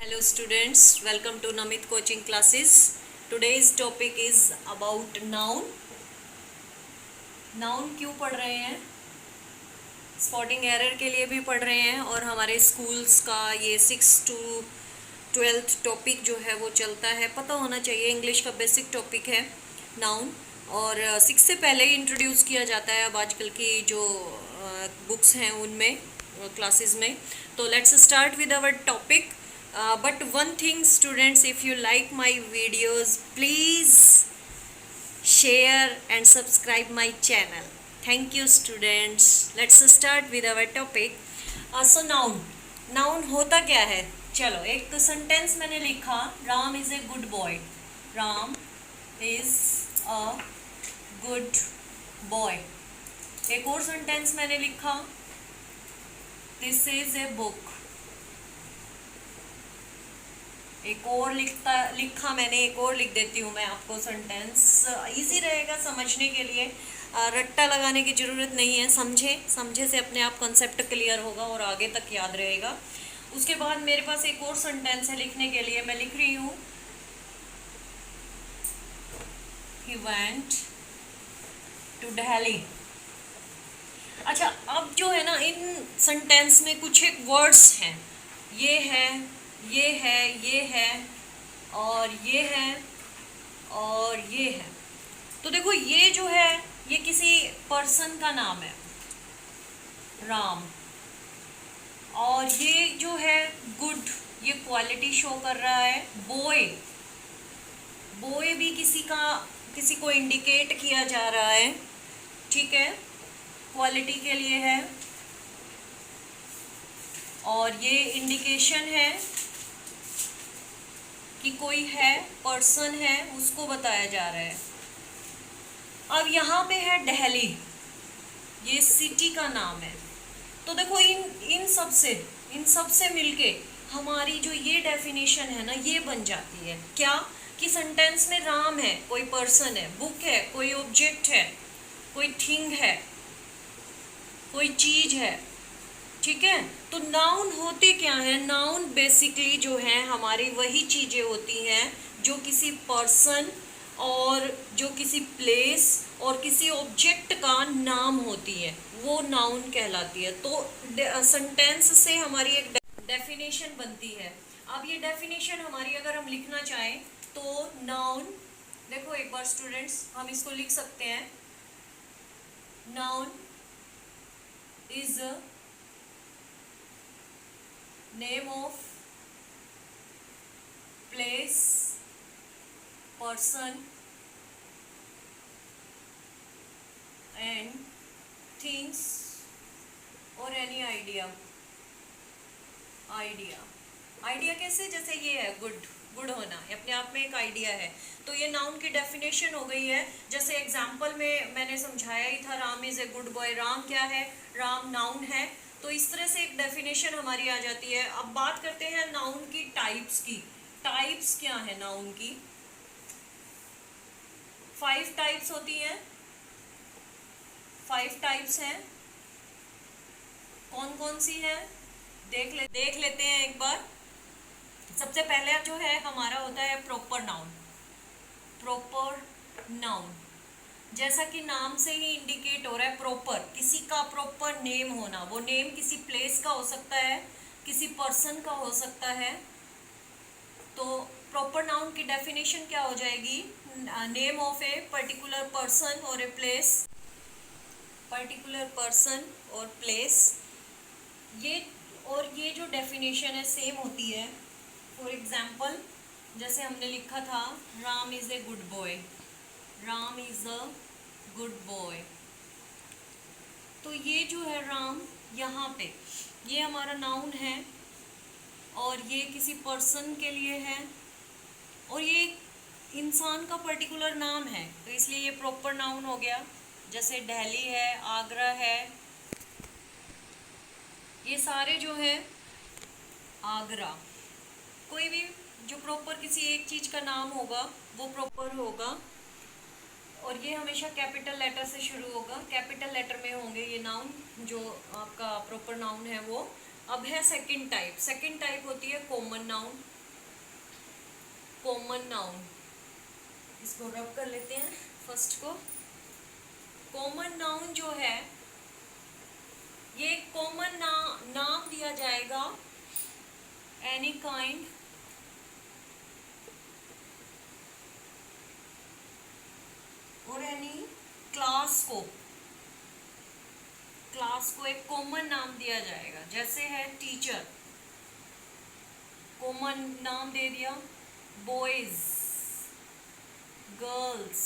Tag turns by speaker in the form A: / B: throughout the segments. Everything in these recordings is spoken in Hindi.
A: Hello students, welcome to Namit coaching classes. Today's topic is about noun. Noun क्यों पढ़ रहे हैं? स्पॉटिंग एरर के लिए भी पढ़ रहे हैं और हमारे स्कूल्स का ये 6 to 12th टॉपिक जो है वो चलता है, पता होना चाहिए। इंग्लिश का बेसिक टॉपिक है नाउन और 6 से पहले ही इंट्रोड्यूस किया जाता है अब आजकल की जो बुक्स हैं उनमें, क्लासेस में। तो let's start with our topic. But one thing students, if you like my videos, please share and subscribe my channel. Thank you students. Let's start with our topic. So noun होता क्या है? चलो एक सेंटेंस मैंने लिखा, Ram is a good boy. Ram is a good boy. एक और सेंटेंस मैंने लिखा, दिस इज ए बुक. एक और लिखा मैंने, एक और लिख देती हूँ मैं आपको सेंटेंस, इजी रहेगा समझने के लिए. रट्टा लगाने की ज़रूरत नहीं है. समझे से अपने आप कॉन्सेप्ट क्लियर होगा और आगे तक याद रहेगा. उसके बाद मेरे पास एक और सेंटेंस है लिखने के लिए. मैं लिख रही हूँ, ही वेंट टू दिल्ली. अच्छा, अब जो है ना, इन सेंटेंस में कुछ एक वर्ड्स हैं. ये है, ये है, ये है और ये है और ये है. तो देखो, ये जो है ये किसी पर्सन का नाम है, राम. और ये जो है गुड, ये क्वालिटी शो कर रहा है. बॉय, बॉय भी किसी को इंडिकेट किया जा रहा है, ठीक है, क्वालिटी के लिए है. और ये इंडिकेशन है कि कोई है, पर्सन है, उसको बताया जा रहा है. अब यहाँ पे है दिल्ली, ये सिटी का नाम है. तो देखो, इन सब से मिलके हमारी जो ये डेफिनेशन है ना, ये बन जाती है क्या, कि सेंटेंस में राम है, कोई पर्सन है, बुक है, कोई ऑब्जेक्ट है, कोई थिंग है, कोई चीज है, ठीक है. तो नाउन होते क्या है? नाउन बेसिकली जो है हमारी वही चीज़ें होती हैं जो किसी पर्सन और जो किसी प्लेस और किसी ऑब्जेक्ट का नाम होती है, वो नाउन कहलाती है. तो सेंटेंस से हमारी एक डेफिनेशन बनती है. अब ये डेफिनेशन हमारी अगर हम लिखना चाहें तो नाउन, देखो एक बार स्टूडेंट्स, हम इसको लिख सकते हैं. Noun is name of place, person and things or any idea. Idea कैसे? जैसे ये है गुड होना, अपने आप में एक आइडिया है. तो ये नाउन की डेफिनेशन हो गई है. जैसे एग्जाम्पल में मैंने समझाया ही था, Ram is a good boy. Ram क्या है? राम नाउन है. तो इस तरह से एक डेफिनेशन हमारी आ जाती है. अब बात करते हैं नाउन की टाइप्स की. टाइप्स क्या है नाउन की? 5 टाइप्स होती हैं. 5 टाइप्स हैं. कौन कौन सी है देख लेते हैं एक बार. सबसे पहले जो है हमारा होता है प्रॉपर नाउन. प्रॉपर नाउन, जैसा कि नाम से ही इंडिकेट हो रहा है, प्रॉपर, किसी का प्रॉपर नेम होना. वो नेम किसी प्लेस का हो सकता है, किसी पर्सन का हो सकता है. तो प्रॉपर नाउन की डेफिनेशन क्या हो जाएगी? Name of a particular person और ए प्लेस. पर्टिकुलर पर्सन और प्लेस. ये जो डेफिनेशन है सेम होती है. फॉर एग्जाम्पल, जैसे हमने लिखा था, Ram is a good boy. Ram is a good boy. तो ये जो है राम, यहाँ पे ये हमारा नाउन है और ये किसी पर्सन के लिए है और ये इंसान का पर्टिकुलर नाम है, तो इसलिए ये प्रॉपर नाउन हो गया. जैसे दिल्ली है, आगरा है, ये सारे जो है आगरा. कोई भी जो प्रॉपर किसी एक चीज़ का नाम होगा वो प्रॉपर होगा. और ये हमेशा कैपिटल लेटर से शुरू होगा, कैपिटल लेटर में होंगे ये नाउन, जो आपका प्रॉपर नाउन है वो. अब है सेकंड टाइप. सेकंड टाइप होती है कॉमन नाउन. कॉमन नाउन, इसको रब कर लेते हैं फर्स्ट को। कॉमन नाउन जो है ये कॉमन नाम दिया जाएगा एनी काइंड और एनी क्लास को एक कॉमन नाम दिया जाएगा। जैसे है टीचर, कॉमन नाम दे दिया बॉयज, गर्ल्स।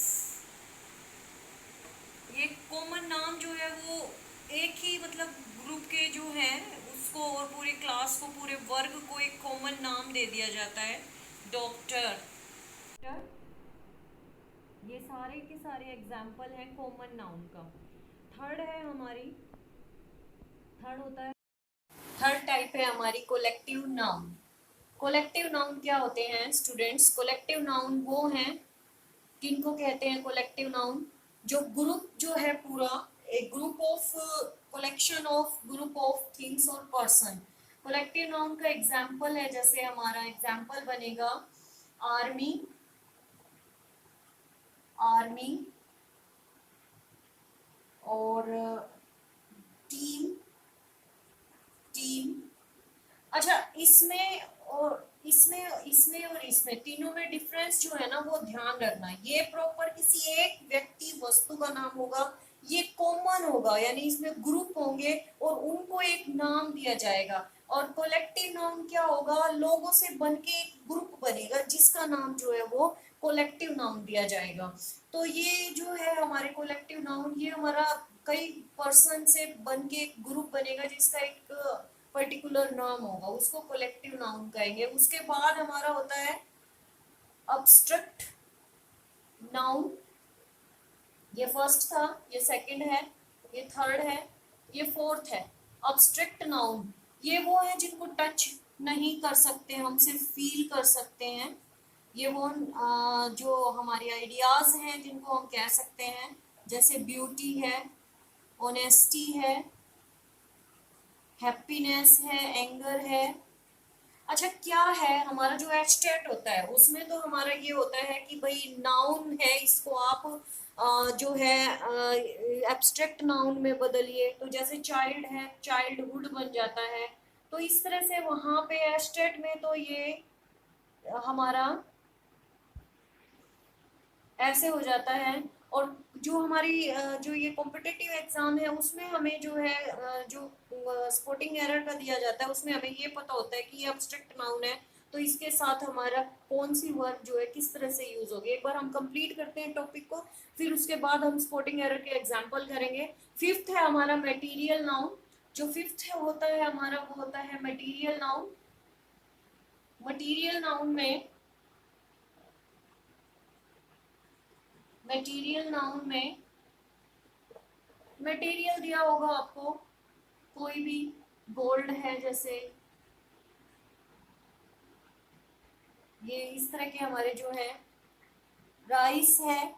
A: ये कॉमन नाम जो है वो एक ही मतलब ग्रुप के जो हैं उसको और पूरी क्लास को, पूरे वर्ग को एक कॉमन नाम दे दिया जाता है। डॉक्टर, ये सारे के सारे एग्जाम्पल हैं कॉमन नाउन का। थर्ड है हमारी, थर्ड टाइप है हमारी कोलेक्टिव नाउन। कोलेक्टिव नाउन क्या होते हैं स्टूडेंट्स? कोलेक्टिव नाउन वो हैं, किनको कहते हैं कोलेक्टिव नाउन? जो ग्रुप जो है पूरा, एक group of, collection of group of things और पर्सन। कोलेक्टिव नाउन का एग्जाम्पल है, जैसे हमारा एग्जाम्पल बनेगा आर्मी, और टीम। अच्छा, इसमें तीनों में डिफरेंस जो है ना वो ध्यान रखना। ये प्रॉपर किसी एक व्यक्ति वस्तु का नाम होगा, ये कॉमन होगा, यानी इसमें ग्रुप होंगे और उनको एक नाम दिया जाएगा। और कोलेक्टिव नाउन क्या होगा? लोगों से बन के एक ग्रुप बनेगा जिसका नाम जो है वो कोलेक्टिव नाउन दिया जाएगा। तो ये जो है हमारे कोलेक्टिव नाउन, ये हमारा कई पर्सन से बन के एक ग्रुप बनेगा जिसका एक पर्टिकुलर नाम होगा, उसको कोलेक्टिव नाउन कहेंगे। उसके बाद हमारा होता है अब्स्ट्रक्ट नाउन। ये फर्स्ट था, ये सेकंड है, ये थर्ड है, ये फोर्थ है। अब्स्ट्रक्ट नाउन ये वो है जिनको टच नहीं कर सकते, हम सिर्फ फील कर सकते हैं। ये वो जो हमारी आइडियाज हैं जिनको हम कह सकते हैं, जैसे ब्यूटी है, ऑनेस्टी है, हैप्पीनेस है, एंगर है। अच्छा, क्या है हमारा जो एब्स्ट्रैक्ट होता है उसमें तो हमारा ये होता है कि भाई नाउन है, इसको आप जो है एब्स्ट्रैक्ट नाउन में बदलिए। तो जैसे चाइल्ड है, चाइल्डहुड बन जाता है। तो इस तरह से वहां पे एब्स्ट्रैक्ट में तो ये हमारा ऐसे हो जाता है। और जो हमारी जो ये कॉम्पिटिटिव एग्जाम है उसमें हमें जो है जो स्पॉटिंग एरर का दिया जाता है उसमें हमें ये पता होता है कि ये एब्स्ट्रैक्ट नाउन है, तो इसके साथ हमारा कौन सी वर्ब जो है किस तरह से यूज होगी। एक बार हम कंप्लीट करते हैं टॉपिक को, फिर उसके बाद हम स्पॉटिंग एरर के एग्जाम्पल करेंगे। फिफ्थ है हमारा मटेरियल नाउन। जो फिफ्थ है होता है हमारा वो होता है मटेरियल नाउन। मटेरियल नाउन में मटेरियल दिया होगा आपको, कोई भी गोल्ड है, जैसे ये इस तरह के हमारे जो है राइस है,